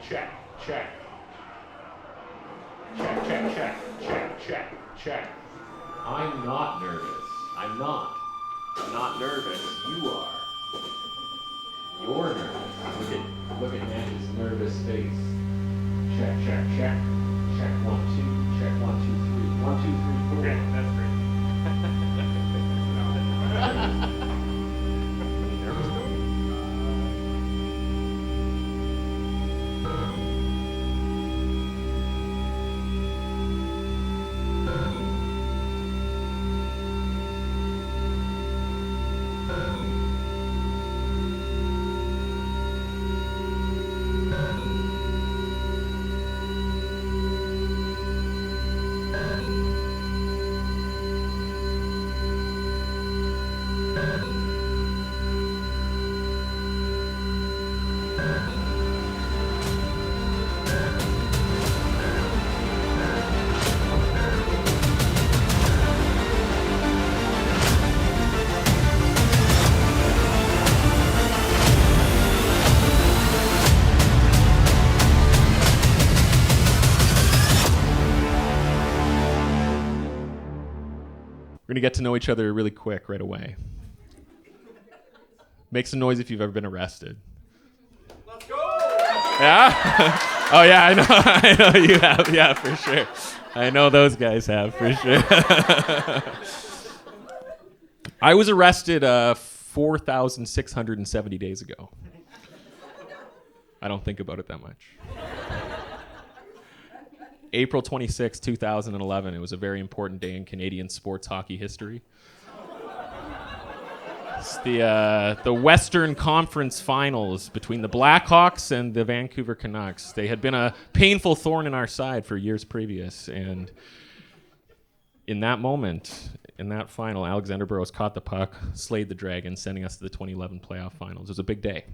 check, check. Check, check, check, check, check, check. I'm not nervous. I'm not. I'm not nervous. You are. You're nervous. Look at Nash's nervous face. Check, check, check. Check 1, 2. Check 1, 2, 3. 1, 2, 3, 4. Okay, that's great. Nervous though? We're going to get to know each other really quick right away. Make some noise if you've ever been arrested. Let's go! Yeah? Oh, yeah, I know. I know you have. Yeah, for sure. I know those guys have, for sure. I was arrested 4,670 days ago. I don't think about it that much. April 26, 2011. It was a very important day in Canadian sports hockey history. It's the Western Conference Finals between the Blackhawks and the Vancouver Canucks. They had been a painful thorn in our side for years previous, and in that moment, in that final, Alexander Burrows caught the puck, slayed the Dragon, sending us to the 2011 playoff finals. It was a big day.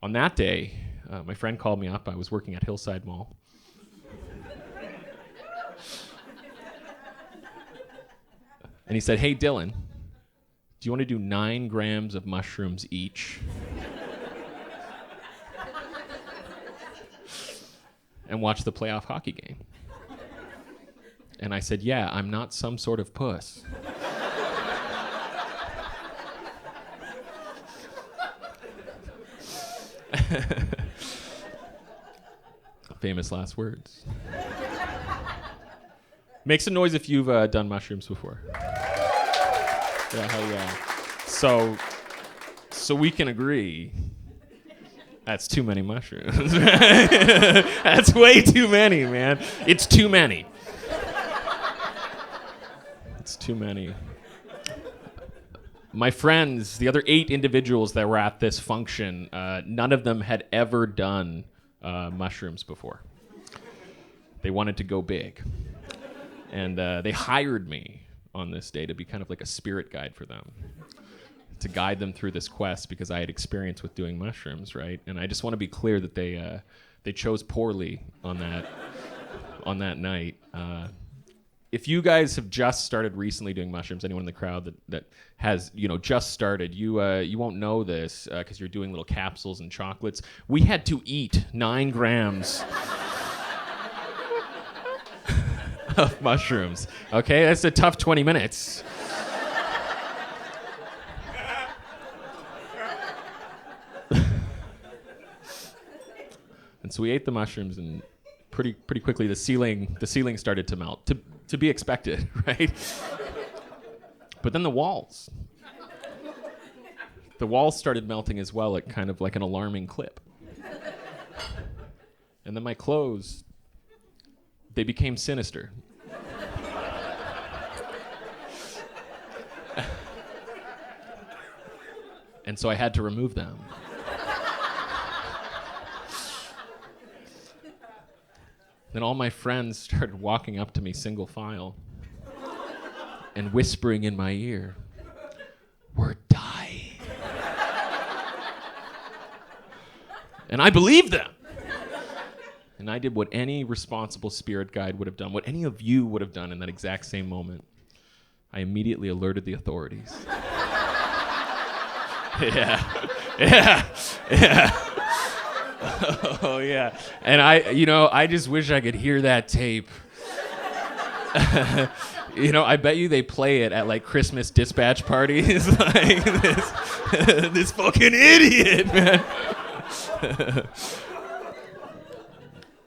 On that day, my friend called me up. I was working at Hillside Mall. And he said, "Hey, Dylan, do you want to do 9 grams of mushrooms each? And watch the playoff hockey game?" And I said, "Yeah, I'm not some sort of puss." Famous last words. Make some noise if you've done mushrooms before. Yeah, hell yeah. So we can agree. That's too many mushrooms. That's way too many, man. It's too many. It's too many. My friends, the other 8 individuals that were at this function, none of them had ever done mushrooms before. They wanted to go big. And they hired me on this day to be kind of like a spirit guide for them, to guide them through this quest, because I had experience with doing mushrooms, right? And I just want to be clear that they chose poorly on that night. If you guys have just started recently doing mushrooms, anyone in the crowd that has just started, you won't know this because you're doing little capsules and chocolates. We had to eat 9 grams of mushrooms. Okay, that's a tough 20 minutes. And so we ate the mushrooms, and pretty quickly the ceiling started to melt. To be expected, right? But then the walls started melting as well, at kind of like an alarming clip. And then my clothes, they became sinister. And so I had to remove them. Then all my friends started walking up to me single file and whispering in my ear, "We're dying." And I believed them. And I did what any responsible spirit guide would have done, what any of you would have done in that exact same moment. I immediately alerted the authorities. Yeah. Oh, yeah. And I just wish I could hear that tape. I bet you they play it at like Christmas dispatch parties. Like this fucking idiot, man.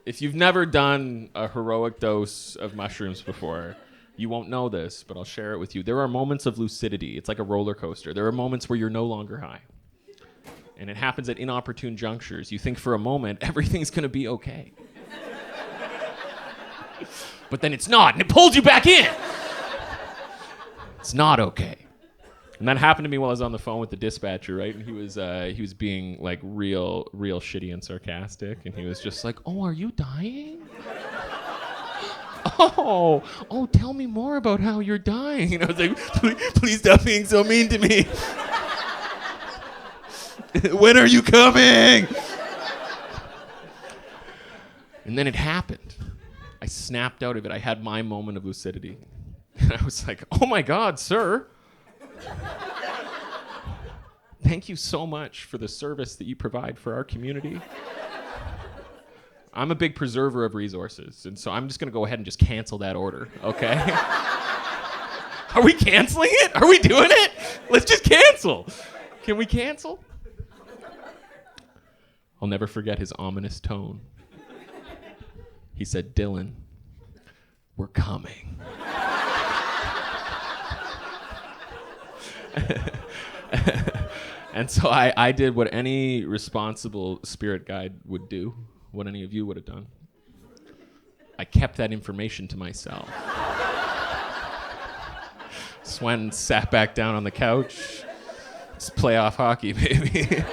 If you've never done a heroic dose of mushrooms before, you won't know this, but I'll share it with you. There are moments of lucidity. It's like a roller coaster. There are moments where you're no longer high. And it happens at inopportune junctures. You think for a moment, everything's going to be okay. But then it's not, and it pulls you back in. It's not okay. And that happened to me while I was on the phone with the dispatcher, right? And he was being like real shitty and sarcastic, and he was just like, "Oh, are you dying? Oh, tell me more about how you're dying." And I was like, please stop being so mean to me. When are you coming? And then it happened. I snapped out of it. I had my moment of lucidity. And I was like, "Oh my God, sir. Thank you so much for the service that you provide for our community. I'm a big preserver of resources, and so I'm just going to go ahead and just cancel that order, okay?" Are we canceling it? Are we doing it? Let's just cancel. Can we cancel? I'll never forget his ominous tone. He said, "Dylan, we're coming." And so I did what any responsible spirit guide would do, what any of you would have done. I kept that information to myself. Just went and sat back down on the couch. It's playoff hockey, baby.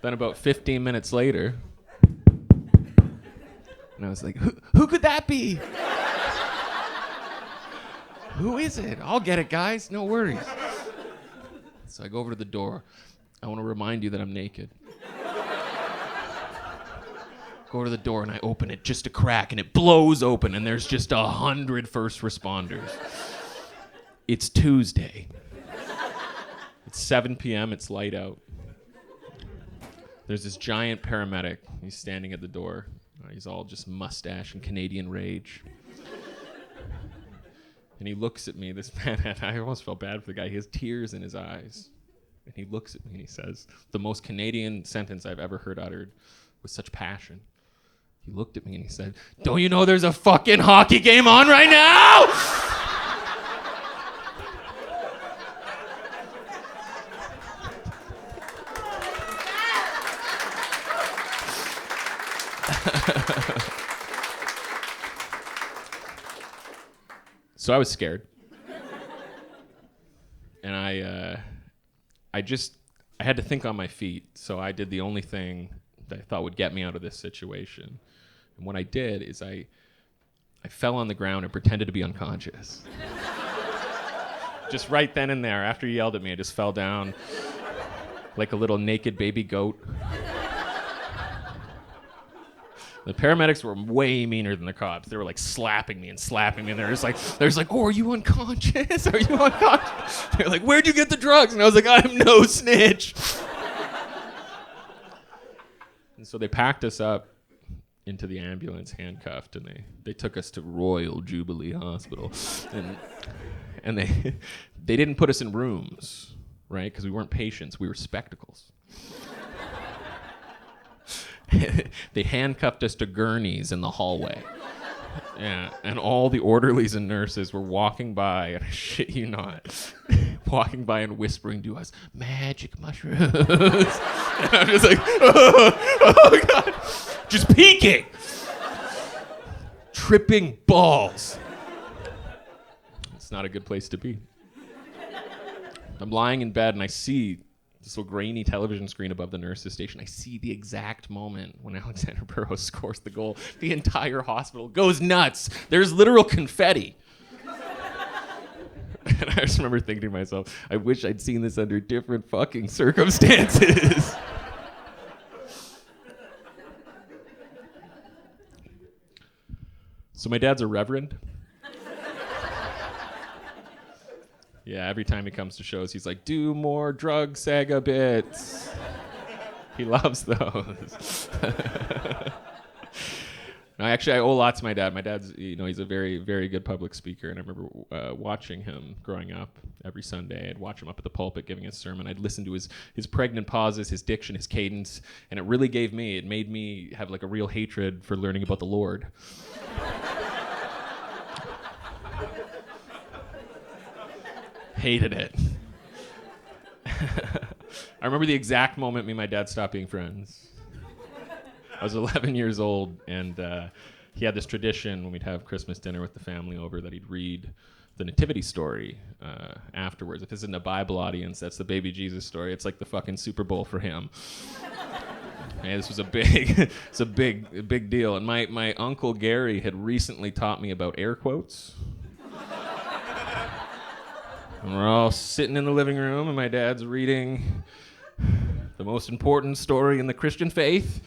Then about 15 minutes later, and I was like, who could that be? Who is it? I'll get it, guys. No worries. So I go over to the door. I want to remind you that I'm naked. Go over to the door and I open it just a crack and it blows open and there's just 100 first responders. It's Tuesday. It's 7 p.m. It's light out. There's this giant paramedic. He's standing at the door. He's all just mustache and Canadian rage. And he looks at me, this man, I almost felt bad for the guy. He has tears in his eyes. And he looks at me and he says, the most Canadian sentence I've ever heard uttered with such passion. He looked at me and he said, "Don't you know there's a fucking hockey game on right now?" So I was scared. And I had to think on my feet. So I did the only thing that I thought would get me out of this situation. And what I did is I fell on the ground and pretended to be unconscious. Just right then and there, after he yelled at me, I just fell down like a little naked baby goat. The paramedics were way meaner than the cops. They were like slapping me, and they're just like, "Oh, are you unconscious? Are you unconscious?" They're like, "Where'd you get the drugs?" And I was like, "I'm no snitch." And so they packed us up into the ambulance, handcuffed, and they took us to Royal Jubilee Hospital, and they didn't put us in rooms, right? Because we weren't patients, we were spectacles. They handcuffed us to gurneys in the hallway. Yeah, and all the orderlies and nurses were walking by, and I shit you not, walking by and whispering to us, "Magic mushrooms." And I'm just like, oh God, just peeking, tripping balls. It's not a good place to be. I'm lying in bed and I see this little grainy television screen above the nurse's station. I see the exact moment when Alexander Burrows scores the goal. The entire hospital goes nuts. There's literal confetti. And I just remember thinking to myself, I wish I'd seen this under different fucking circumstances. So my dad's a reverend. Yeah, every time he comes to shows, he's like, do more drug saga bits. He loves those. No, actually, I owe a lot to my dad. My dad's, he's a very, very good public speaker, and I remember watching him growing up every Sunday. I'd watch him up at the pulpit giving his sermon. I'd listen to his pregnant pauses, his diction, his cadence, and it made me have like a real hatred for learning about the Lord. Hated it. I remember the exact moment me and my dad stopped being friends. I was 11 years old, and he had this tradition when we'd have Christmas dinner with the family over that he'd read the nativity story afterwards. If this isn't a Bible audience, that's the baby Jesus story. It's like the fucking Super Bowl for him. And this was a big deal. And my uncle Gary had recently taught me about air quotes. And we're all sitting in the living room, and my dad's reading the most important story in the Christian faith.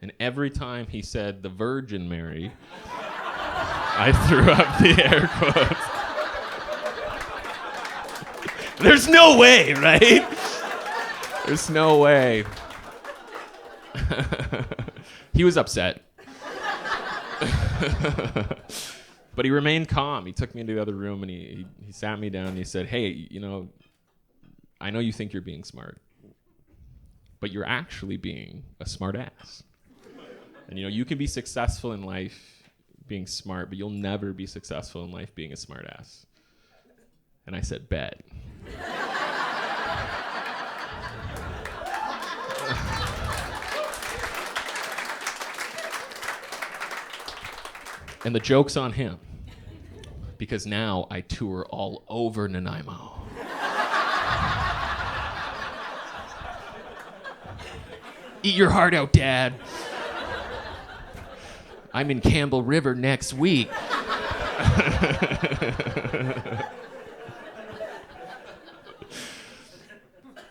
And every time he said the Virgin Mary, I threw up the air quotes. There's no way, right? There's no way. He was upset. But he remained calm. He took me into the other room and he sat me down and he said, hey, I know you think you're being smart, but you're actually being a smart ass. And you can be successful in life being smart, but you'll never be successful in life being a smart ass. And I said, bet. And the joke's on him, because now I tour all over Nanaimo. Eat your heart out, Dad. I'm in Campbell River next week.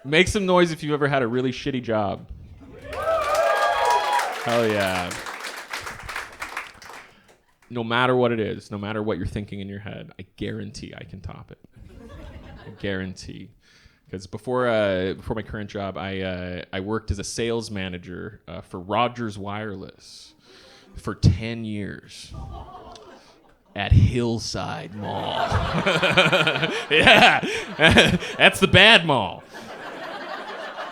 Make some noise if you've ever had a really shitty job. Hell yeah. No matter what it is, no matter what you're thinking in your head, I guarantee I can top it. I guarantee. Because before my current job, I worked as a sales manager for Rogers Wireless for 10 years at Hillside Mall. Yeah, that's the bad mall.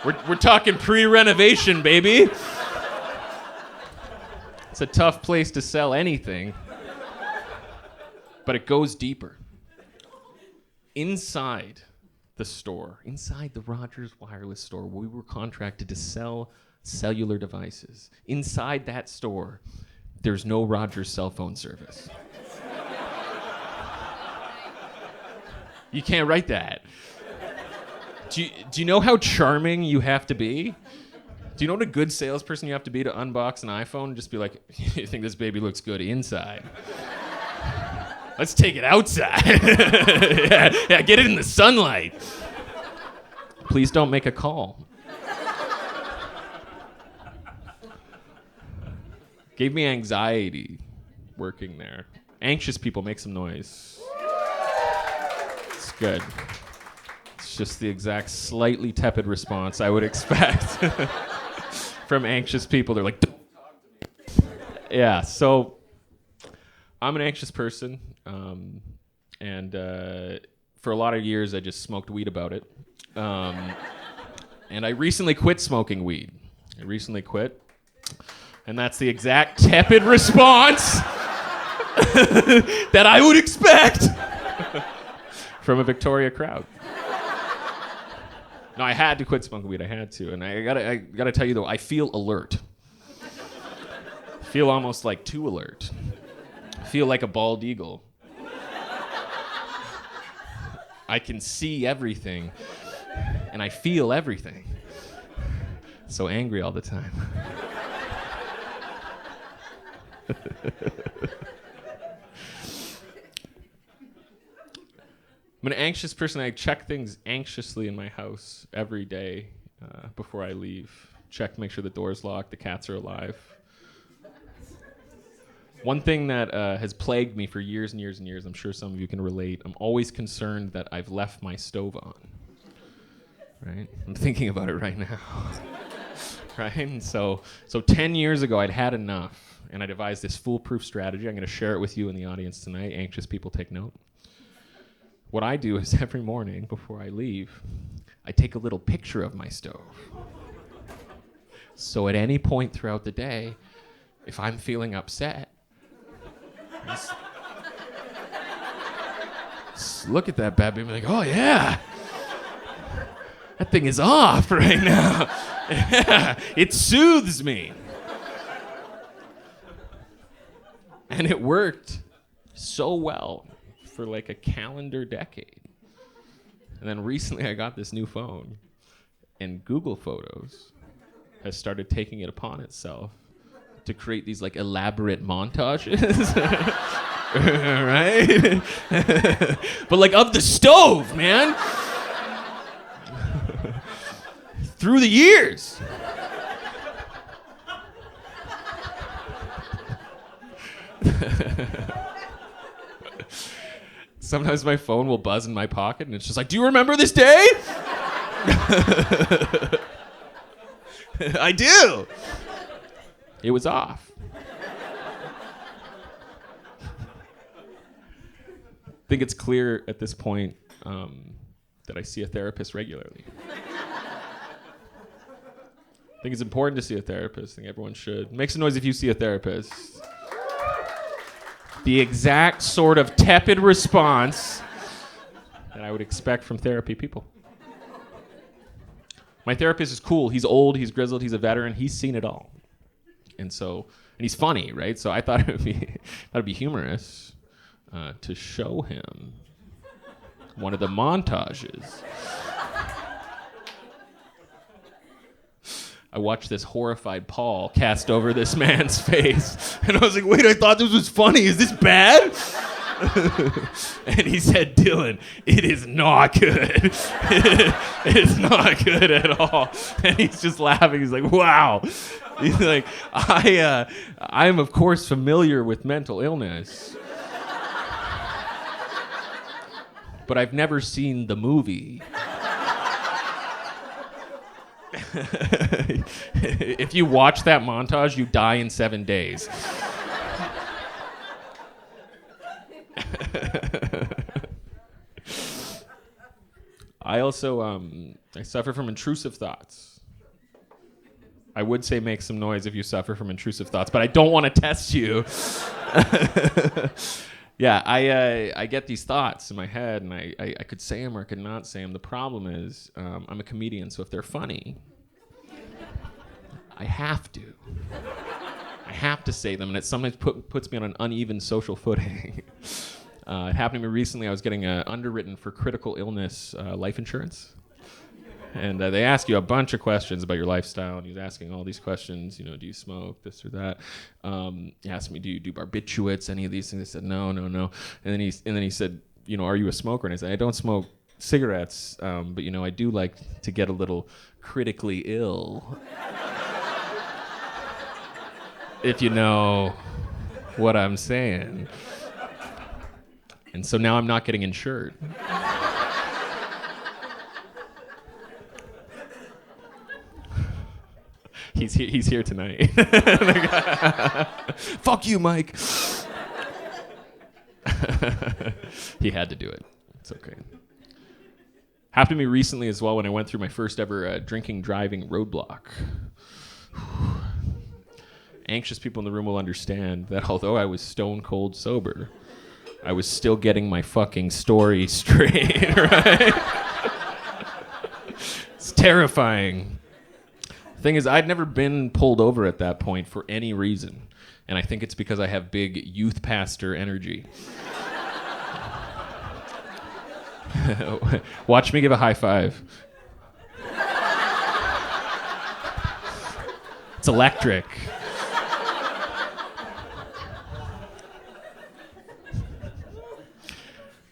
We're talking pre-renovation, baby. It's a tough place to sell anything, but it goes deeper. Inside the store, inside the Rogers Wireless store, we were contracted to sell cellular devices. Inside that store, there's no Rogers cell phone service. You can't write that. Do you know how charming you have to be? Do you know what a good salesperson you have to be to unbox an iPhone and just be like, you think this baby looks good inside? Let's take it outside. yeah, get it in the sunlight. Please don't make a call. Gave me anxiety working there. Anxious people, make some noise. It's good. It's just the exact slightly tepid response I would expect from anxious people. They're like, yeah, so I'm an anxious person, and for a lot of years I just smoked weed about it. And I recently quit smoking weed. I recently quit. And that's the exact tepid response that I would expect from a Victoria crowd. No, I had to quit smoking weed. I had to. And I gotta tell you, though, I feel alert. I feel almost like too alert. I feel like a bald eagle. I can see everything, and I feel everything. So angry all the time. I'm an anxious person. I check things anxiously in my house every day before I leave. Check, make sure the door's locked, the cats are alive. One thing that has plagued me for years and years and years, I'm sure some of you can relate, I'm always concerned that I've left my stove on. Right? I'm thinking about it right now. Right? And so 10 years ago, I'd had enough, and I devised this foolproof strategy. I'm going to share it with you in the audience tonight. Anxious people, take note. What I do is every morning before I leave, I take a little picture of my stove. So at any point throughout the day, if I'm feeling upset, just look at that bad baby and be like, oh yeah, that thing is off right now. Yeah, it soothes me. And it worked so well for like a calendar decade. And then recently I got this new phone, and Google Photos has started taking it upon itself to create these like elaborate montages. Right? But like of the stove, man. Through the years. Sometimes my phone will buzz in my pocket and it's just like, do you remember this day? I do. It was off. I think it's clear at this point that I see a therapist regularly. I think it's important to see a therapist. I think everyone should. Make some noise if you see a therapist. The exact sort of tepid response that I would expect from therapy people. My therapist is cool. He's old, he's grizzled, he's a veteran, he's seen it all. And he's funny, right? So I thought it'd be humorous to show him one of the montages. I watched this horrified pall cast over this man's face. And I was like, wait, I thought this was funny. Is this bad? And he said, Dylan, it is not good. It's not good at all. And he's just laughing. He's like, wow. He's like, I'm of course familiar with mental illness. But I've never seen the movie. If you watch that montage, you die in 7 days. I also I suffer from intrusive thoughts. I would say make some noise if you suffer from intrusive thoughts, but I don't want to test you. Yeah, I get these thoughts in my head, and I could say them or I could not say them. The problem is I'm a comedian, so if they're funny, I have to. I have to say them, and it sometimes puts me on an uneven social footing. It happened to me recently. I was getting underwritten for critical illness life insurance. And they ask you a bunch of questions about your lifestyle, and he was asking all these questions, do you smoke, this or that? He asked me, do you do barbiturates, any of these things? I said, no. And then he said, are you a smoker? And I said, I don't smoke cigarettes, but I do like to get a little critically ill. If you know what I'm saying. And so now I'm not getting insured. He's here tonight. Fuck you, Mike. He had to do it. It's okay. Happened to me recently as well when I went through my first ever drinking driving roadblock. Anxious people in the room will understand that although I was stone cold sober, I was still getting my fucking story straight, right? It's terrifying. Thing is, I'd never been pulled over at that point for any reason. And I think it's because I have big youth pastor energy. Watch me give a high five. It's electric.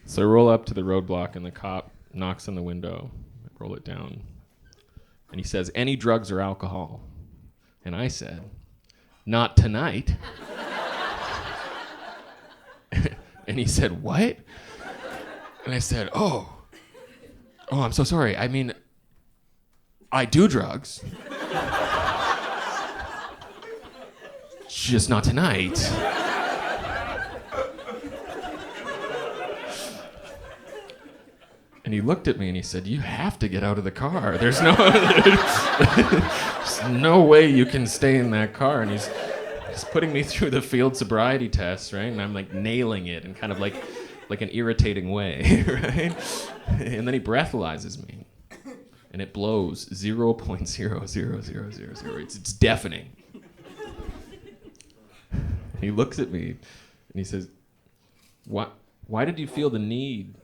So I roll up to the roadblock and the cop knocks on the window. I roll it down. And he says, any drugs or alcohol? And I said, not tonight. And he said, what? And I said, oh, I'm so sorry. I mean, I do drugs. Just not tonight. And he looked at me and he said, you have to get out of the car. There's no way you can stay in that car. And he's putting me through the field sobriety test, right? And I'm like nailing it in kind of like an irritating way, right? And then he breathalyzes me. And it blows 0.00000. It's deafening. And he looks at me and he says, why did you feel the need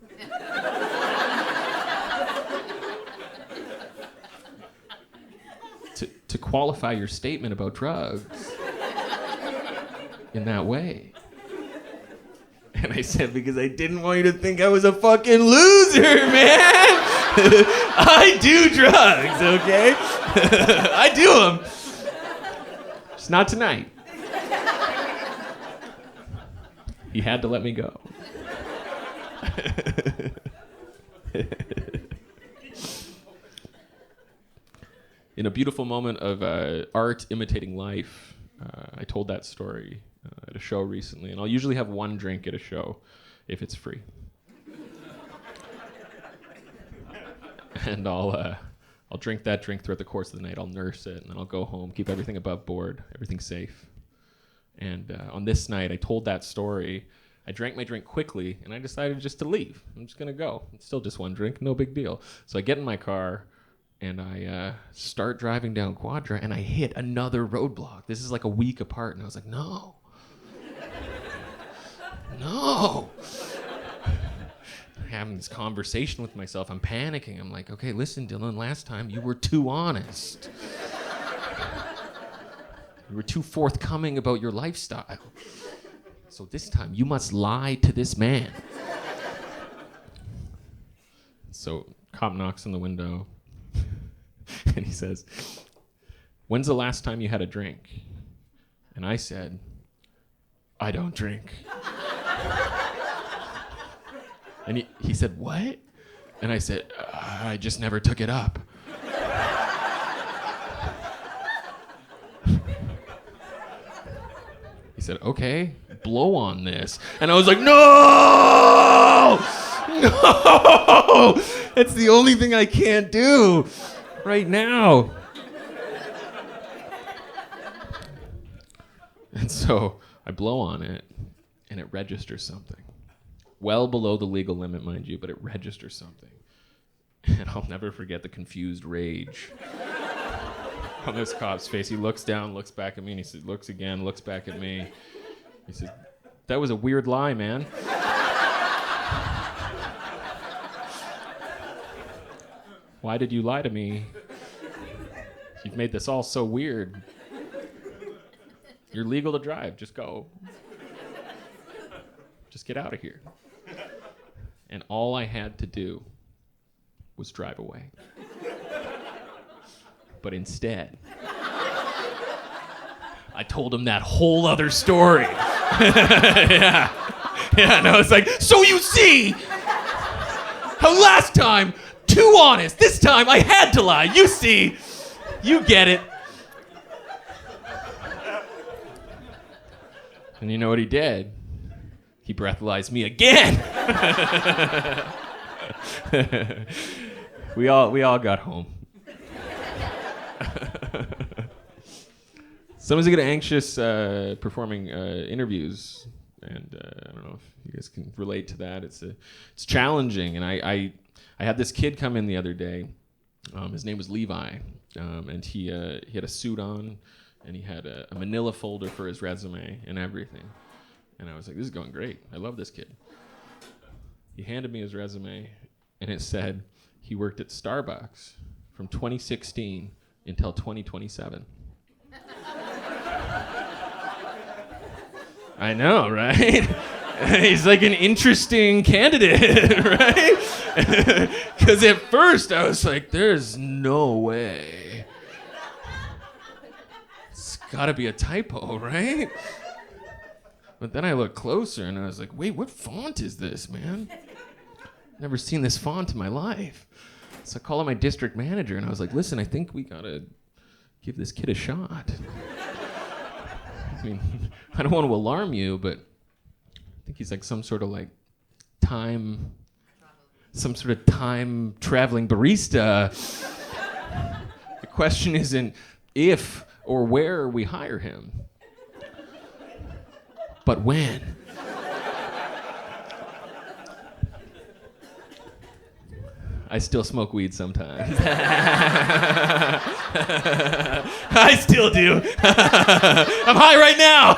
to qualify your statement about drugs in that way? And I said, because I didn't want you to think I was a fucking loser, man. I do drugs, okay? I do them. Just not tonight. He had to let me go. In a beautiful moment of art imitating life, I told that story at a show recently, and I'll usually have one drink at a show if it's free. And I'll drink that drink throughout the course of the night. I'll nurse it, and then I'll go home, keep everything above board, everything safe. And on this night, I told that story. I drank my drink quickly, and I decided just to leave. I'm just going to go. It's still just one drink, no big deal. So I get in my car, and I start driving down Quadra, and I hit another roadblock. This is like a week apart, and I was like, no. No. I'm having this conversation with myself. I'm panicking. I'm like, okay, listen, Dylan, last time you were too honest. You were too forthcoming about your lifestyle. So this time, you must lie to this man. So cop knocks on the window, and he says, when's the last time you had a drink? And I said, I don't drink. And he said, what? And I said, I just never took it up. He said, okay, blow on this. And I was like, no! No! It's the only thing I can't do right now. And so I blow on it, and it registers something. Well below the legal limit, mind you, but it registers something. And I'll never forget the confused rage on this cop's face. He looks down, looks back at me, and he says, looks again, looks back at me. He says, that was a weird lie, man. Why did you lie to me? You've made this all so weird. You're legal to drive, just go. Just get out of here. And all I had to do was drive away. But instead, I told him that whole other story. Yeah, no, it's like, so you see how last time, too honest, this time I had to lie. You see, you get it. And you know what he did? He breathalyzed me again. We all got home. Sometimes I get anxious performing interviews, and I don't know if you guys can relate to that. It's challenging, and I had this kid come in the other day. His name was Levi, and he had a suit on, and he had a manila folder for his resume and everything. And I was like, this is going great. I love this kid. He handed me his resume, and it said he worked at Starbucks from 2016 until 2027. I know, right? He's like an interesting candidate, right? Because at first I was like, there's no way. It's got to be a typo, right? But then I looked closer and I was like, wait, what font is this, man? Never seen this font in my life. So I called up my district manager and I was like, listen, I think we gotta give this kid a shot. I mean, I don't want to alarm you, but I think he's like some sort of time traveling barista. The question isn't if or where we hire him, but when. I still smoke weed sometimes. I still do. I'm high right now.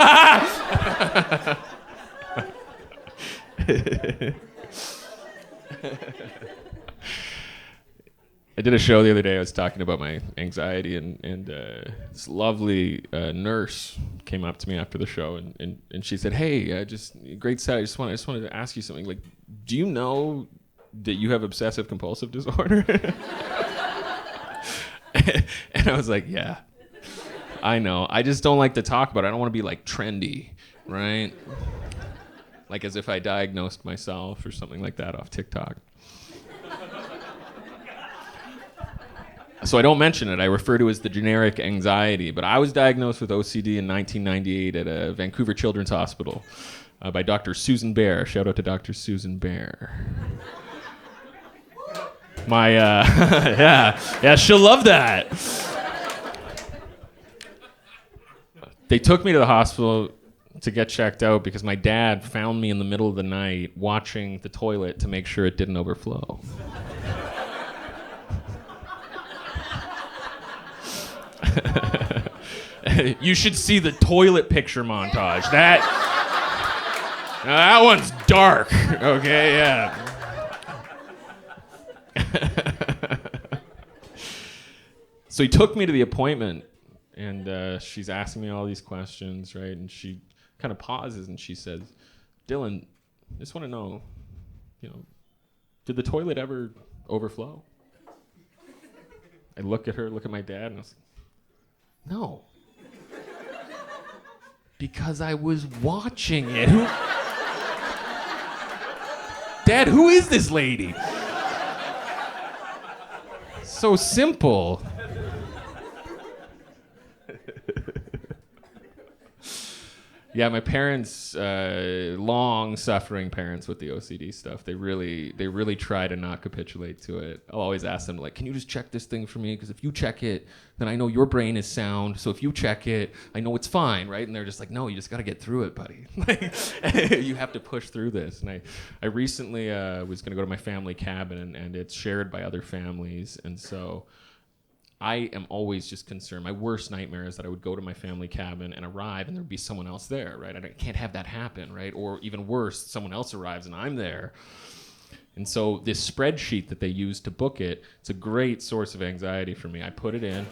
I did a show the other day. I was talking about my anxiety, and this lovely nurse came up to me after the show, and she said, "Hey, just great set. I just wanted to ask you something. Like, do you know that you have obsessive compulsive disorder?" And I was like, "Yeah, I know. I just don't like to talk about it. I don't want to be trendy, right? Like as if I diagnosed myself or something like that off TikTok." So I don't mention it. I refer to it as the generic anxiety. But I was diagnosed with OCD in 1998 at a Vancouver Children's Hospital by Dr. Susan Bear. Shout out to Dr. Susan Bear. Yeah, she'll love that. They took me to the hospital to get checked out because my dad found me in the middle of the night watching the toilet to make sure it didn't overflow. You should see the toilet picture montage. That one's dark. Okay, yeah. So he took me to the appointment, and she's asking me all these questions, right? And she kind of pauses and she says, "Dylan, I just want to know, did the toilet ever overflow?" I look at her, look at my dad, and I was like, "No." Because I was watching it. Dad, who is this lady? So simple. Yeah, my parents, long-suffering parents with the OCD stuff, they really try to not capitulate to it. I'll always ask them, can you just check this thing for me? Because if you check it, then I know your brain is sound. So if you check it, I know it's fine, right? And they're just like, no, you just got to get through it, buddy. You have to push through this. And I recently was going to go to my family cabin, and it's shared by other families. And so I am always just concerned. My worst nightmare is that I would go to my family cabin and arrive and there'd be someone else there, right? I can't have that happen, right? Or even worse, someone else arrives and I'm there. And so this spreadsheet that they use to book it, it's a great source of anxiety for me. I put it in.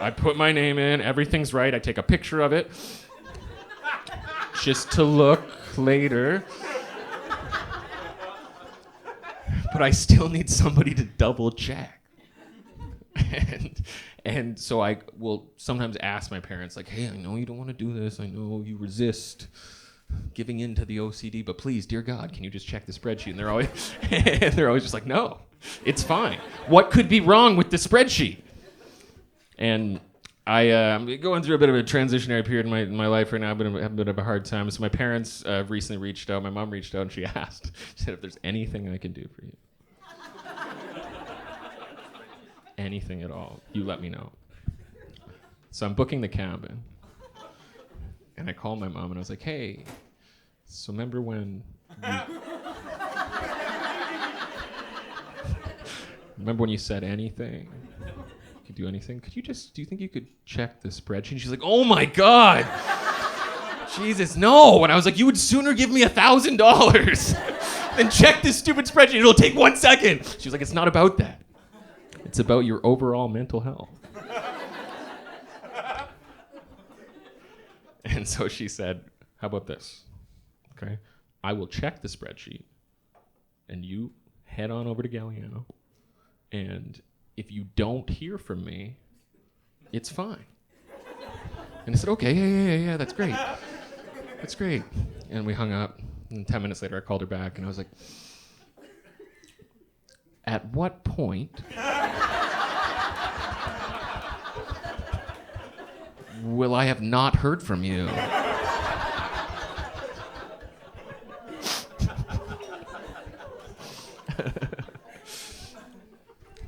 I put my name in. Everything's right. I take a picture of it just to look later. But I still need somebody to double check. And so I will sometimes ask my parents, hey, I know you don't want to do this. I know you resist giving in to the OCD, but please, dear God, can you just check the spreadsheet? And they're always just like, no, it's fine. What could be wrong with the spreadsheet? And I'm going through a bit of a transitionary period in my life right now. I've been having a bit of a hard time. So my parents recently reached out. My mom reached out and she asked, she said, if there's anything I can do for you. Anything at all, you let me know. So I'm booking the cabin. And I called my mom and I was like, hey, so remember when you said anything? You could do anything? Do you think you could check the spreadsheet? And she's like, oh my God. Jesus, no. And I was like, you would sooner give me $1,000 than check this stupid spreadsheet. It'll take 1 second. She was like, it's not about that. It's about your overall mental health. And so she said, how about this? Okay, I will check the spreadsheet and you head on over to Galliano. And if you don't hear from me, it's fine. And I said, okay, yeah, that's great. That's great. And we hung up. And 10 minutes later, I called her back, and I was like, at what point will I have not heard from you?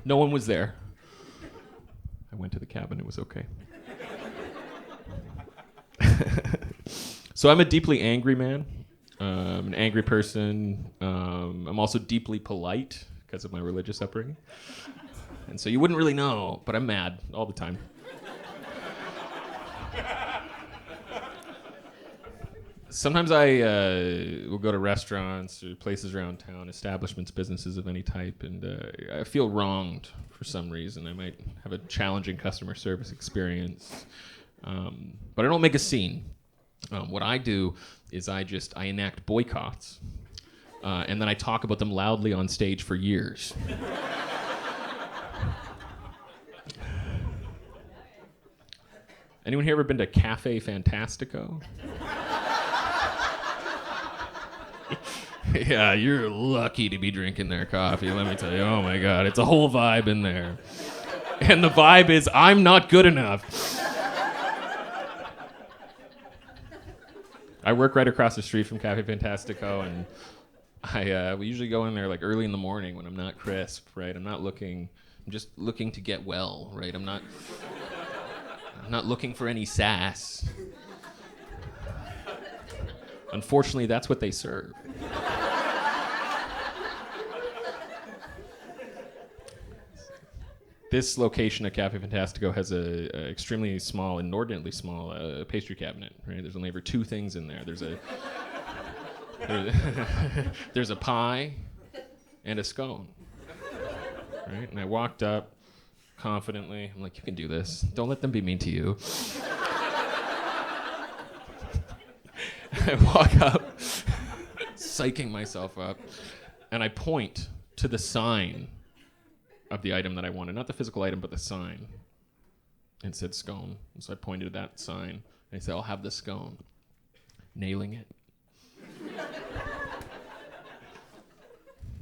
No one was there. I went to the cabin. It was okay. So I'm a deeply angry man. I'm an angry person. I'm also deeply polite because of my religious upbringing. And so you wouldn't really know, but I'm mad all the time. Sometimes I will go to restaurants or places around town, establishments, businesses of any type, and I feel wronged for some reason. I might have a challenging customer service experience, but I don't make a scene. What I do is I enact boycotts, and then I talk about them loudly on stage for years. Anyone here ever been to Cafe Fantastico? Yeah, you're lucky to be drinking their coffee, let me tell you. Oh my God, it's a whole vibe in there. And the vibe is, I'm not good enough. I work right across the street from Cafe Fantastico, and we usually go in there like early in the morning when I'm not crisp, right? I'm just looking to get well, right? I'm not looking for any sass. Unfortunately, that's what they serve. This location at Cafe Fantastico has a extremely small, inordinately small pastry cabinet. Right? There's only ever two things in there. There's a pie and a scone. Right? And I walked up confidently. I'm like, you can do this. Don't let them be mean to you. I walk up, psyching myself up, and I point to the sign of the item that I wanted. Not the physical item, but the sign. It said scone. And so I pointed to that sign, and I said, I'll have the scone. Nailing it.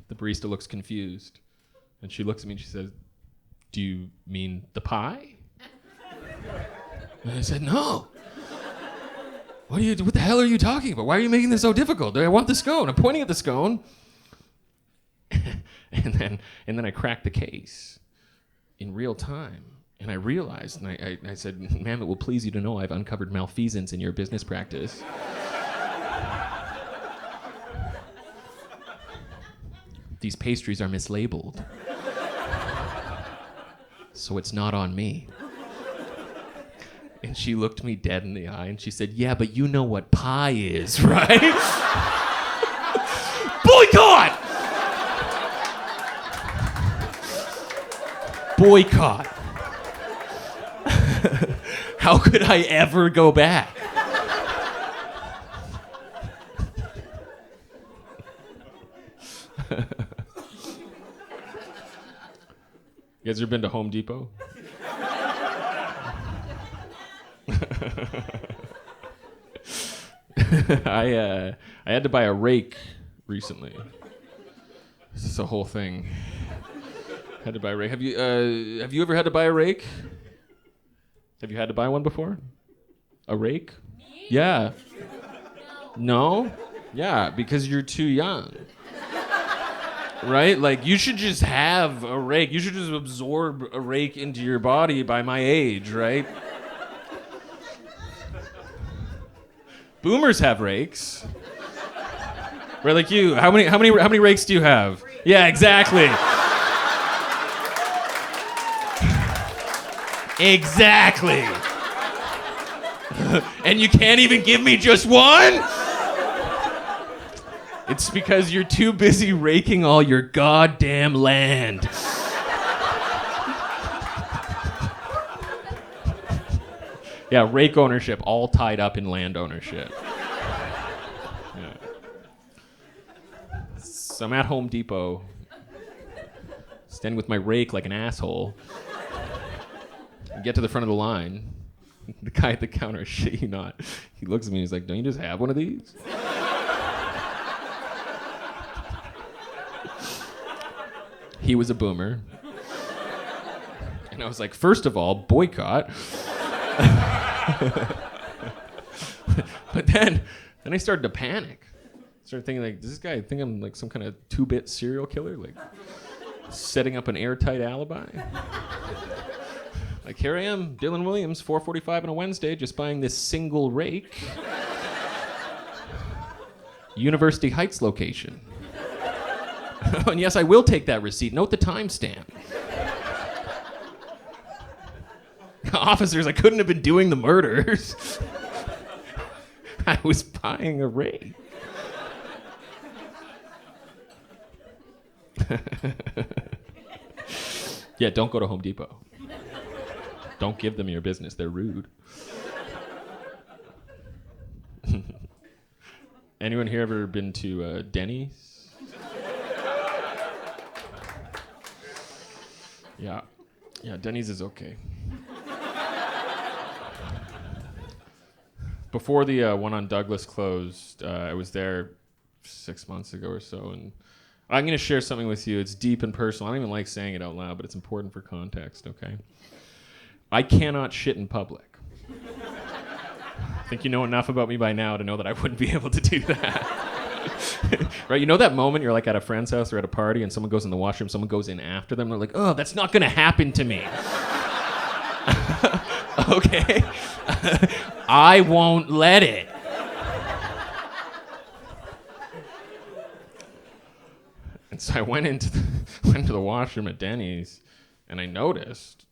The barista looks confused, and she looks at me and she says, do you mean the pie? And I said, no. What the hell are you talking about? Why are you making this so difficult? I want the scone. I'm pointing at the scone. and then I cracked the case in real time. And I realized, and I said, ma'am, it will please you to know I've uncovered malfeasance in your business practice. These pastries are mislabeled. So it's not on me. And she looked me dead in the eye and she said, yeah, but you know what pie is, right? Boycott! Boycott. How could I ever go back? You guys ever been to Home Depot? I had to buy a rake recently. This is a whole thing. Had to buy a rake. Have you ever had to buy a rake? Have you had to buy one before? A rake? Me? Yeah. No? Yeah, because you're too young. Right? Like, you should just have a rake. You should just absorb a rake into your body by my age, right? Boomers have rakes. Right, like you. How many rakes do you have? Yeah, exactly. Exactly. And you can't even give me just one? It's because you're too busy raking all your goddamn land. Yeah, rake ownership, all tied up in land ownership. Yeah. So I'm at Home Depot, standing with my rake like an asshole. I get to the front of the line, The guy at the counter, shit you not, he looks at me and he's like, don't you just have one of these? He was a boomer. And I was like, first of all, boycott. But then I started to panic. Started thinking, like, does this guy think I'm like some kind of 2-bit serial killer? Like, setting up an airtight alibi? Like, here I am, Dylan Williams, 4:45 on a Wednesday, just buying this single rake. University Heights location. And yes, I will take that receipt. Note the timestamp. Officers, I couldn't have been doing the murders. I was buying a rake. Yeah, don't go to Home Depot. Don't give them your business. They're rude. Anyone here ever been to Denny's? Yeah, Denny's is okay. Before the one on Douglas closed, I was there 6 months ago or so, and I'm going to share something with you. It's deep and personal. I don't even like saying it out loud, but it's important for context, okay? I cannot shit in public. I think you know enough about me by now to know that I wouldn't be able to do that. Right? You know that moment you're like at a friend's house or at a party and someone goes in the washroom, someone goes in after them, and they're like, oh, that's not going to happen to me. Okay? I won't let it. And so I went into the washroom at Denny's, and I noticed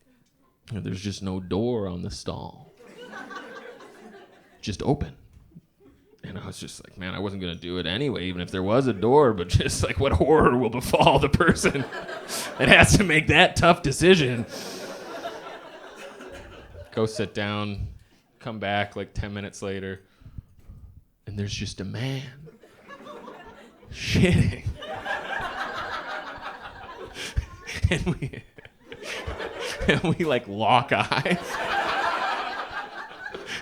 that there's just no door on the stall. Just open. And I was just like, man, I wasn't going to do it anyway, even if there was a door, but just like, what horror will befall the person that has to make that tough decision? Go sit down, come back like 10 minutes later, and there's just a man shitting. and we like lock eyes.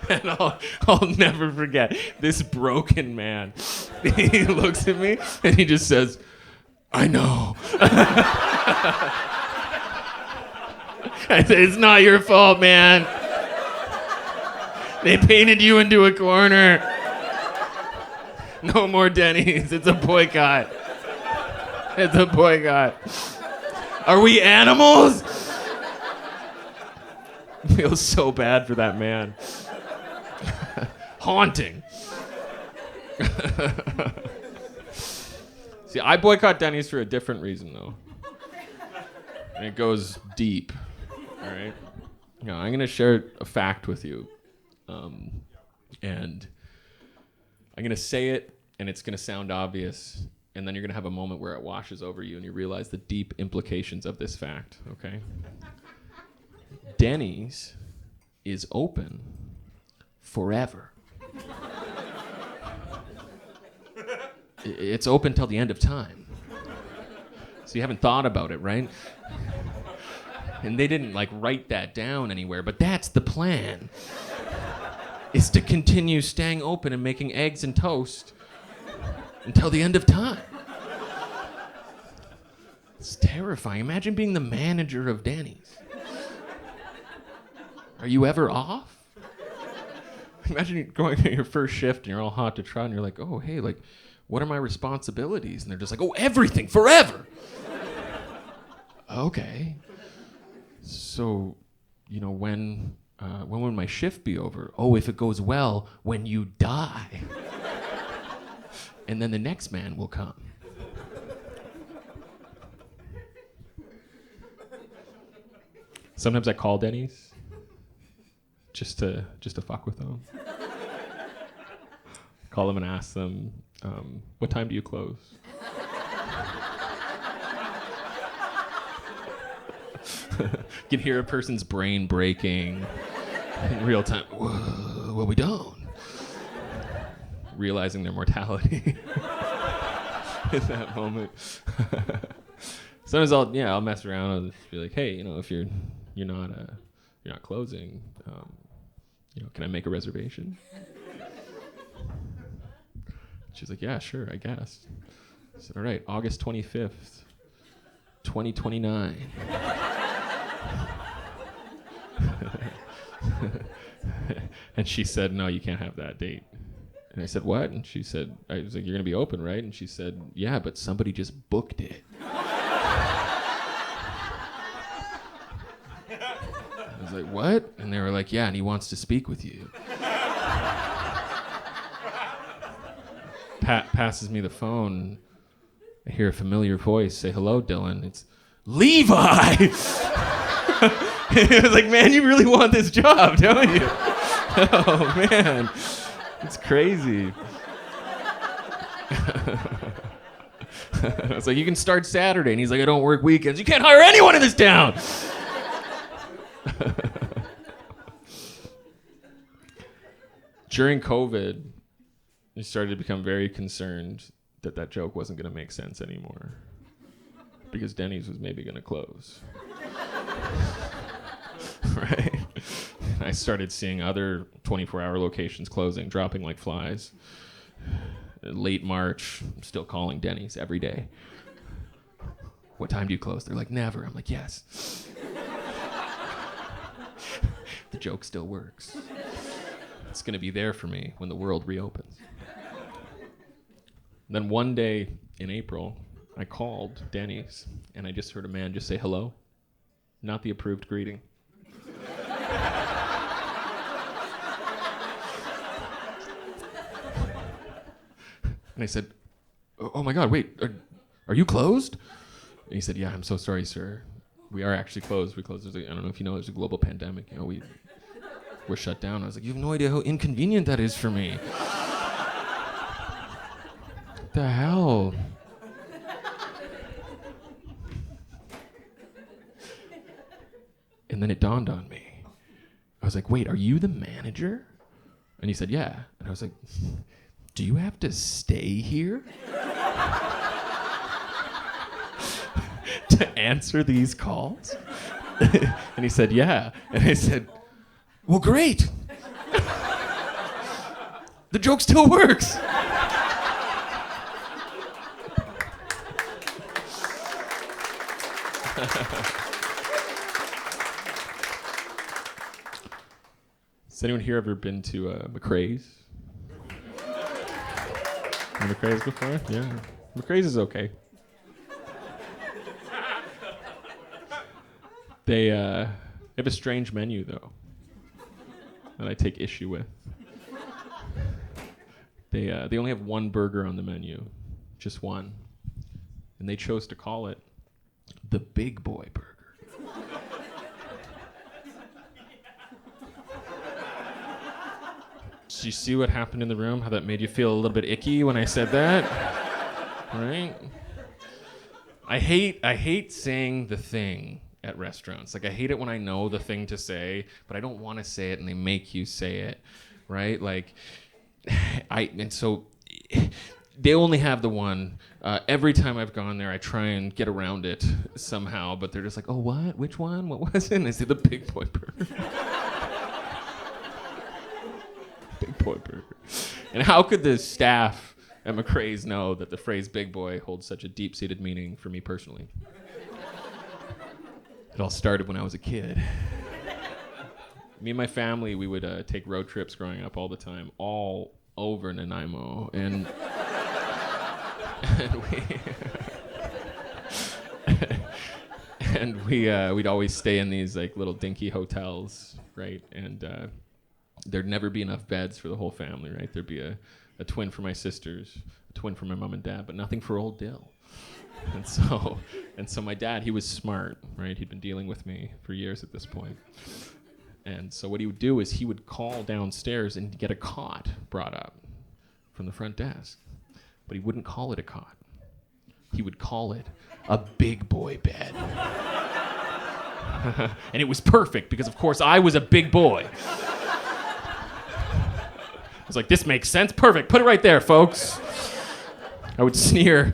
And I'll never forget this broken man. He looks at me and he just says, I know. I said, it's not your fault, man. They painted you into a corner. No more Denny's. It's a boycott. It's a boycott. Are we animals? I feel so bad for that man. Haunting. See, I boycott Denny's for a different reason, though. And it goes deep. All right? You know, I'm going to share a fact with you. And I'm going to say it, and it's going to sound obvious. And then you're going to have a moment where it washes over you, and you realize the deep implications of this fact, okay? Denny's is open forever. It's open till the end of time. So you haven't thought about it, right? And they didn't like write that down anywhere, but that's the plan. Is to continue staying open and making eggs and toast until the end of time. It's terrifying. Imagine being the manager of Denny's. Are you ever off? Imagine you're going to your first shift and you're all hot to trot and you're like, oh, hey, like, what are my responsibilities? And they're just like, oh, everything, forever. Okay. So, you know, when will my shift be over? Oh, if it goes well, when you die. And then the next man will come. Sometimes I call Denny's just to fuck with them. Call them and ask them, what time do you close? You can hear a person's brain breaking in real time. Whoa, well, we don't. Realizing their mortality in that moment. Sometimes I'll mess around and just be like, hey, you know, if you're not closing, can I make a reservation? She's like, yeah, sure, I guess. I said, all right, August 25th, 2029. And she said, no, you can't have that date. And I said, what? And she said, I was like, you're going to be open, right? And she said, yeah, but somebody just booked it. I was like, what? And they were like, yeah, and he wants to speak with you. Pat passes me the phone. I hear a familiar voice say, hello, Dylan. It's Levi! I was like, man, you really want this job, don't you? Oh, man. It's crazy. I was like, you can start Saturday. And he's like, I don't work weekends. You can't hire anyone in this town. During COVID, I started to become very concerned that joke wasn't going to make sense anymore. Because Denny's was maybe going to close. Right? I started seeing other 24-hour locations closing, dropping like flies. Late March, I'm still calling Denny's every day. What time do you close? They're like, never. I'm like, yes. The joke still works. It's going to be there for me when the world reopens. Then one day in April, I called Denny's, and I just heard a man just say hello. Not the approved greeting. And I said, oh my God, wait, are you closed? And he said, yeah, I'm so sorry, sir. We are actually closed. We closed. I don't know if you know, there's a global pandemic. We're shut down. I was like, you have no idea how inconvenient that is for me. What the hell? And then it dawned on me. I was like, wait, are you the manager? And he said, yeah. And I was like, do you have to stay here to answer these calls? And he said, yeah. And I said, well, great. The joke still works. Has anyone here ever been to McRae's? McRae's before? Yeah. McRae's is okay. They have a strange menu, though, that I take issue with. They only have one burger on the menu, just one. And they chose to call it the Big Boy Burger. Did you see what happened in the room? How that made you feel a little bit icky when I said that? Right? I hate saying the thing at restaurants. Like, I hate it when I know the thing to say, but I don't want to say it and they make you say it, right? Like, so they only have the one. Every time I've gone there, I try and get around it somehow, but they're just like, oh, what? Which one? What was it? And I say the Big Boy Burger. Big Boy Burger. And how could the staff at McRae's know that the phrase Big Boy holds such a deep-seated meaning for me personally? It all started when I was a kid. Me and my family, we would take road trips growing up all the time, all over Nanaimo, and we'd always stay in these like little dinky hotels, right? And there'd never be enough beds for the whole family, right? There'd be a twin for my sisters, a twin for my mom and dad, but nothing for old Dill. And so my dad, he was smart, right? He'd been dealing with me for years at this point. And so what he would do is he would call downstairs and get a cot brought up from the front desk. But he wouldn't call it a cot. He would call it a big boy bed. And it was perfect because, of course, I was a big boy. I was like, this makes sense. Perfect. Put it right there, folks. I would sneer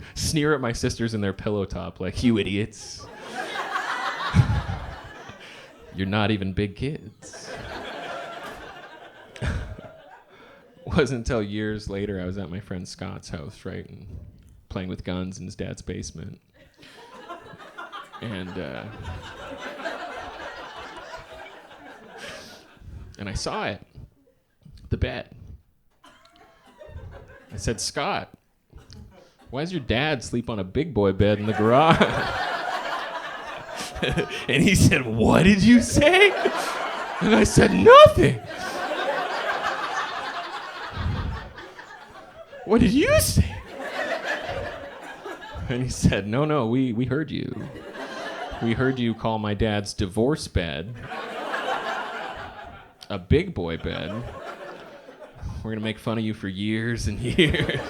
at my sisters in their pillow top like, you idiots. You're not even big kids. wasn't until years later I was at my friend Scott's house, right, and playing with guns in his dad's basement. And I saw it, the bed. I said, Scott, why does your dad sleep on a big boy bed in the garage? And he said, what did you say? And I said, nothing. What did you say? And he said, no, we heard you. We heard you call my dad's divorce bed a big boy bed. We're gonna make fun of you for years and years.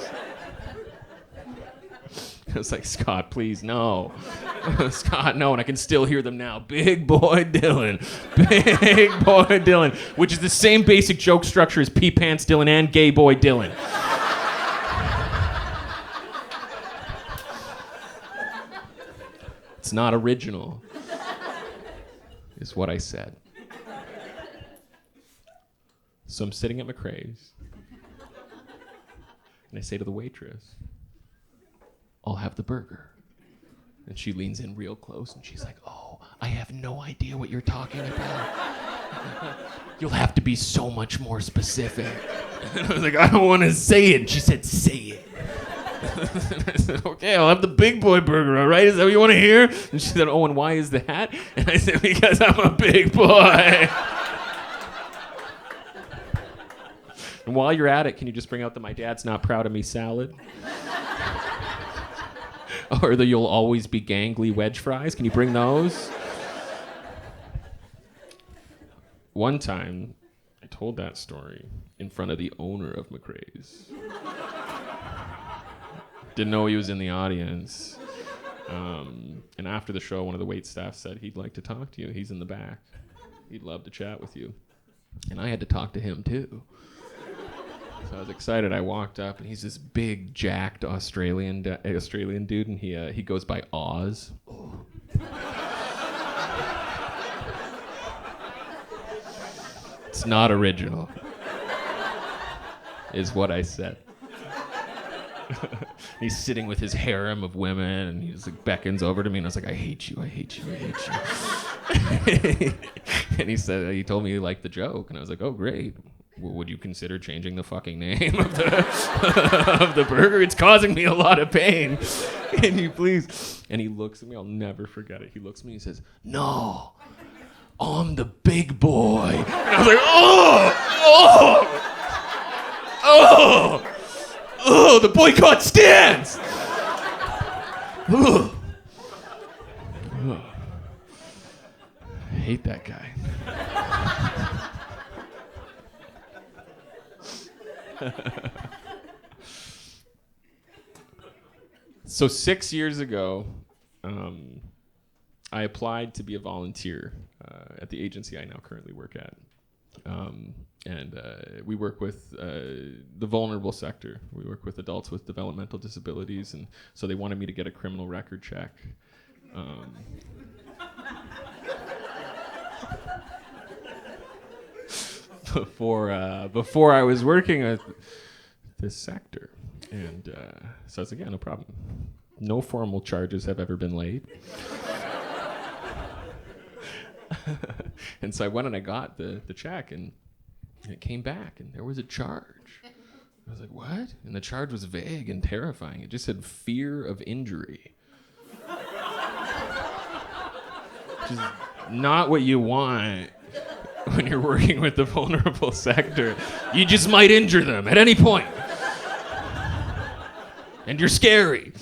I was like, Scott, please, no. Scott, no, and I can still hear them now. Big boy Dylan. Big boy Dylan. Which is the same basic joke structure as Pee Pants Dylan and Gay Boy Dylan. It's not original, is what I said. So I'm sitting at McRae's, and I say to the waitress, I'll have the burger. And she leans in real close, and she's like, oh, I have no idea what you're talking about. You'll have to be so much more specific. And I was like, I don't want to say it. And she said, say it. And I said, okay, I'll have the big boy burger, all right? Is that what you want to hear? And she said, oh, and why is that? And I said, because I'm a big boy. And while you're at it, can you just bring out the my dad's not proud of me salad? Or the you'll always be gangly wedge fries? Can you bring those? One time, I told that story in front of the owner of McRae's. Didn't know he was in the audience. And after the show, one of the wait staff said he'd like to talk to you. He's in the back. He'd love to chat with you. And I had to talk to him too. So I was excited. I walked up, and he's this big, jacked Australian dude, and he goes by Oz. Oh. It's not original, is what I said. He's sitting with his harem of women, and he just like beckons over to me, and I was like, I hate you. And he told me he liked the joke, and I was like, oh, great. Well, would you consider changing the fucking name of the burger? It's causing me a lot of pain. Can you please? And he looks at me, I'll never forget it. He looks at me and he says, no, I'm the big boy. And I was like, oh, the boycott stands. I hate that guy. So 6 years ago, I applied to be a volunteer at the agency I now currently work at. And we work with the vulnerable sector. We work with adults with developmental disabilities, and so they wanted me to get a criminal record check. Before I was working at this sector. And so I was like, yeah, no problem. No formal charges have ever been laid. And so I went and I got the check, and it came back, and there was a charge. I was like, what? And the charge was vague and terrifying. It just said fear of injury. Which is not what you want when you're working with the vulnerable sector. You just might injure them at any point. And you're scary.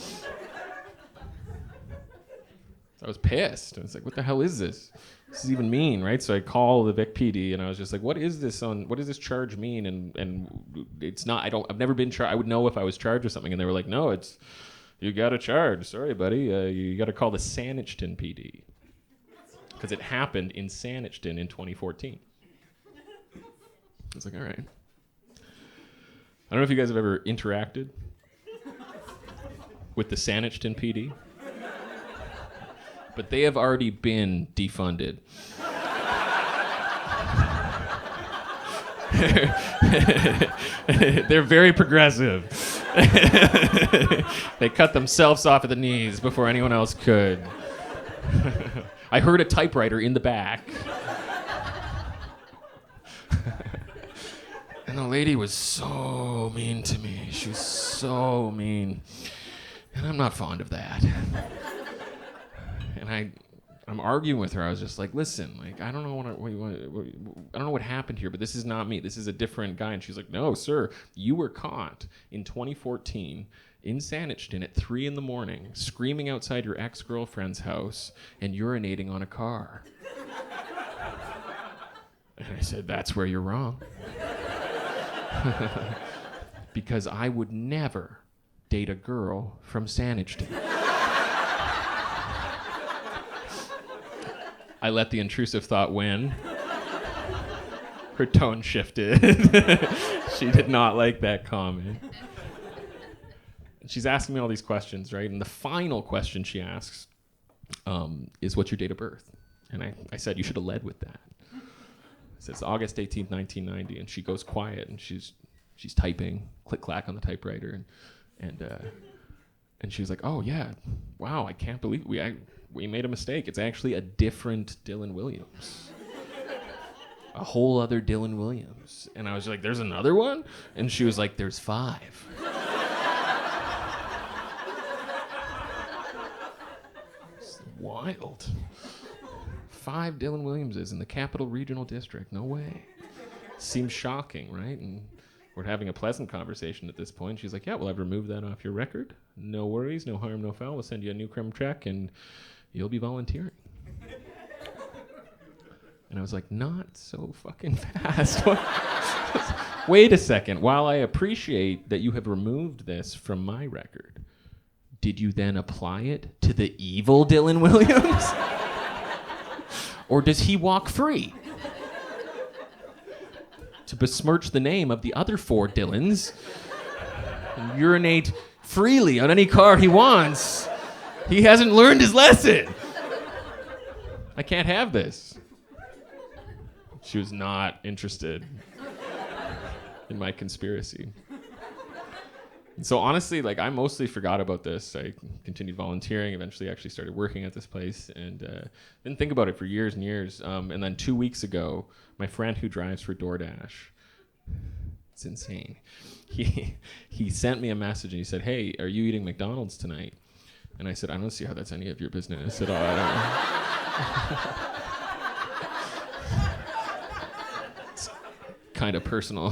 So I was pissed. I was like, what the hell is this? What does this even mean, right? So I call the Vic PD, and I was just like, what does this charge mean? And it's not, I've never been charged. I would know if I was charged with something. And they were like, no, you got a charge. Sorry, buddy. You got to call the Saanich PD. Because it happened in Saanich in 2014. I was like, all right. I don't know if you guys have ever interacted with the Saanich PD, but they have already been defunded. They're very progressive. They cut themselves off at the knees before anyone else could. I heard a typewriter in the back. And the lady was so mean to me. She was so mean. And I'm not fond of that. And I'm arguing with her. I was just like, listen, like, I don't know I don't know what happened here, but this is not me. This is a different guy. And she's like, no, sir, you were caught in 2014 in Saanich at 3 a.m, screaming outside your ex-girlfriend's house and urinating on a car. And I said, that's where you're wrong. Because I would never date a girl from Saanich. I let the intrusive thought win. Her tone shifted. She did not like that comment. She's asking me all these questions, right? And the final question she asks is, what's your date of birth? And I said, you should have led with that. It says August 18th, 1990. And she goes quiet, and she's typing, click-clack on the typewriter. And she was like, oh, yeah, wow, I can't believe we made a mistake. It's actually a different Dylan Williams. A whole other Dylan Williams. And I was like, there's another one? And she was like, there's 5. It's wild. 5 Dylan Williamses in the Capital Regional District. No way. Seems shocking, right? And we're having a pleasant conversation at this point. She's like, yeah, well, I've removed that off your record. No worries, no harm, no foul. We'll send you a new crim check, and you'll be volunteering. And I was like, not so fucking fast. Wait a second. While I appreciate that you have removed this from my record, did you then apply it to the evil Dylan Williams? Or does he walk free? To besmirch the name of the other 4 Dylans and urinate freely on any car he wants. He hasn't learned his lesson. I can't have this. She was not interested in my conspiracy. And so honestly, like, I mostly forgot about this. I continued volunteering, eventually actually started working at this place, and didn't think about it for years and years. And then 2 weeks ago, my friend who drives for DoorDash, it's insane. He sent me a message and he said, hey, are you eating McDonald's tonight? And I said, I don't see how that's any of your business at all. I don't It's kind of personal.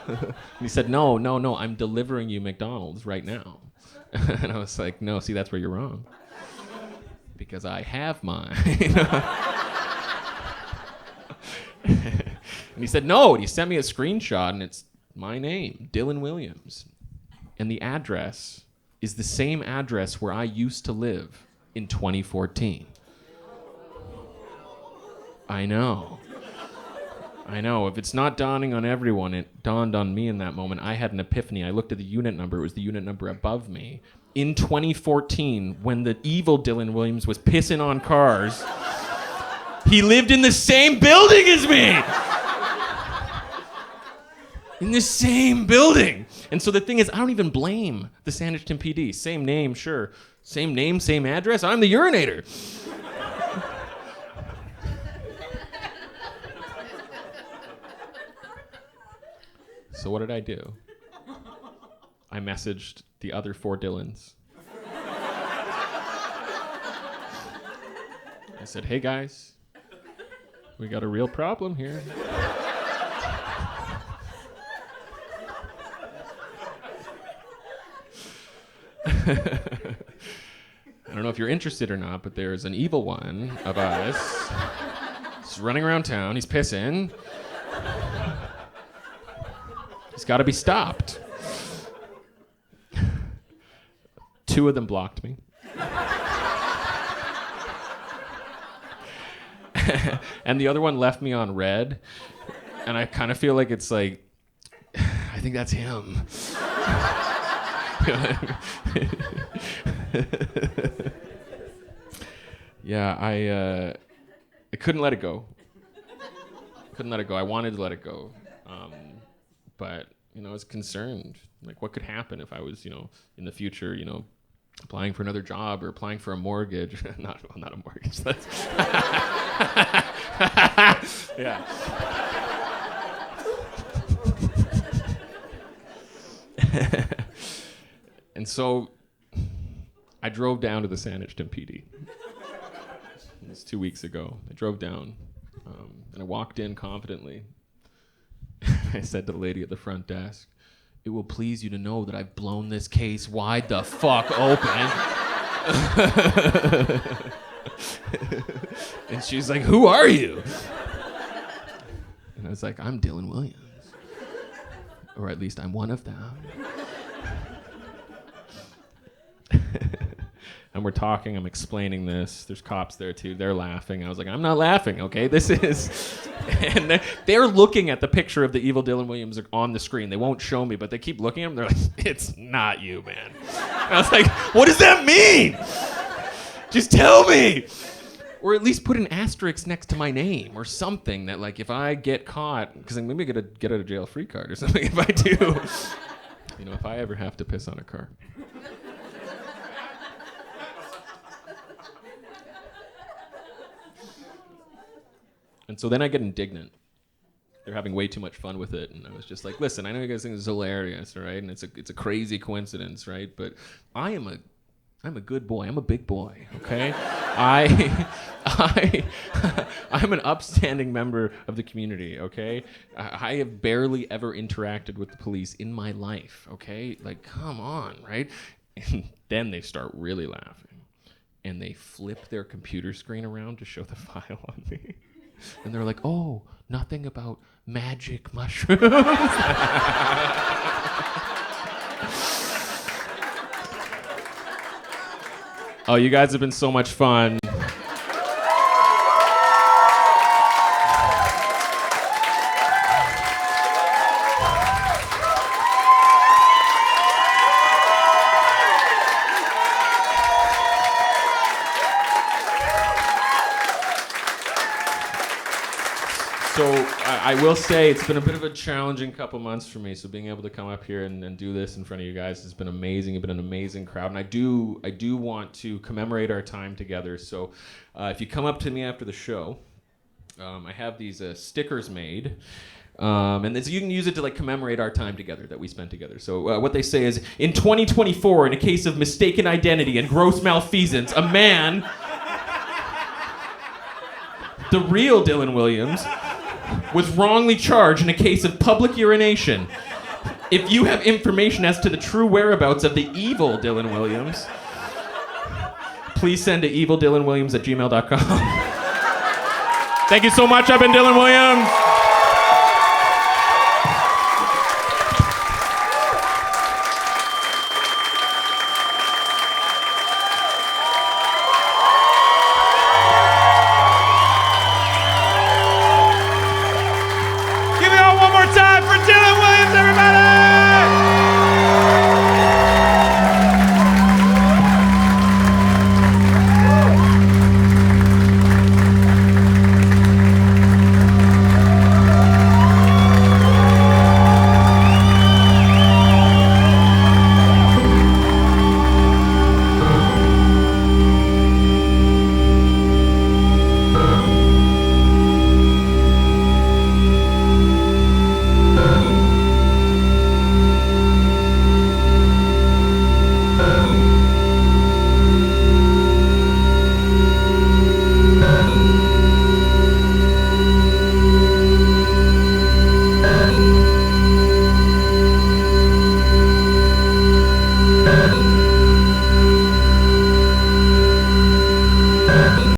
And he said, no, I'm delivering you McDonald's right now. And I was like, no, see, that's where you're wrong. Because I have mine. And he said, no, and he sent me a screenshot, and it's my name, Dylan Williams. And the address is the same address where I used to live in 2014. I know. If it's not dawning on everyone, it dawned on me in that moment. I had an epiphany. I looked at the unit number. It was the unit number above me. In 2014, when the evil Dylan Williams was pissing on cars, he lived in the same building as me. In the same building. And so the thing is, I don't even blame the Saanich PD. Same name, sure. Same name, same address. I'm the urinator. So what did I do? I messaged the other 4 Dylans. I said, hey guys, we got a real problem here. I don't know if you're interested or not, but there's an evil one of us. He's running around town, he's pissing. He's got to be stopped. 2 of them blocked me. And the other one left me on red. And I kind of feel like it's like, I think that's him. Yeah, I couldn't let it go. couldn't let it go. I wanted to let it go. But, I was concerned. Like, what could happen if I was, in the future, applying for another job or applying for a mortgage. not a mortgage. That's yeah. And so I drove down to the Saanich PD. It was 2 weeks ago. I drove down and I walked in confidently. I said to the lady at the front desk, "It will please you to know that I've blown this case wide the fuck open." And she's like, "Who are you?" And I was like, "I'm Dylan Williams. Or at least I'm one of them." And we're talking, I'm explaining this. There's cops there too. They're laughing. I was like, "I'm not laughing, okay? This is..." And they're looking at the picture of the evil Dylan Williams on the screen. They won't show me, but they keep looking at him. They're like, "It's not you, man." And I was like, "What does that mean? Just tell me." Or at least put an asterisk next to my name or something that, like, if I get caught, because I'm maybe going to get out of jail free card or something if I do. If I ever have to piss on a car. And so then I get indignant. They're having way too much fun with it, and I was just like, "Listen, I know you guys think this is hilarious, right? And it's a crazy coincidence, right? But I'm a good boy. I'm a big boy, okay? I'm an upstanding member of the community, okay? I have barely ever interacted with the police in my life, okay? Like, come on, right?" And then they start really laughing, and they flip their computer screen around to show the file on me. And they're like, "Oh, nothing about magic mushrooms." Oh, you guys have been so much fun. So I will say it's been a bit of a challenging couple months for me. So being able to come up here and do this in front of you guys has been amazing. You've been an amazing crowd, and I do want to commemorate our time together. So if you come up to me after the show, I have these stickers made. And so you can use it to like commemorate our time together that we spent together. So what they say is, in 2024, in a case of mistaken identity and gross malfeasance, a man, the real Dylan Williams, was wrongly charged in a case of public urination. If you have information as to the true whereabouts of the evil Dylan Williams, please send to evildylanwilliams@gmail.com. Thank you so much. I've been Dylan Williams.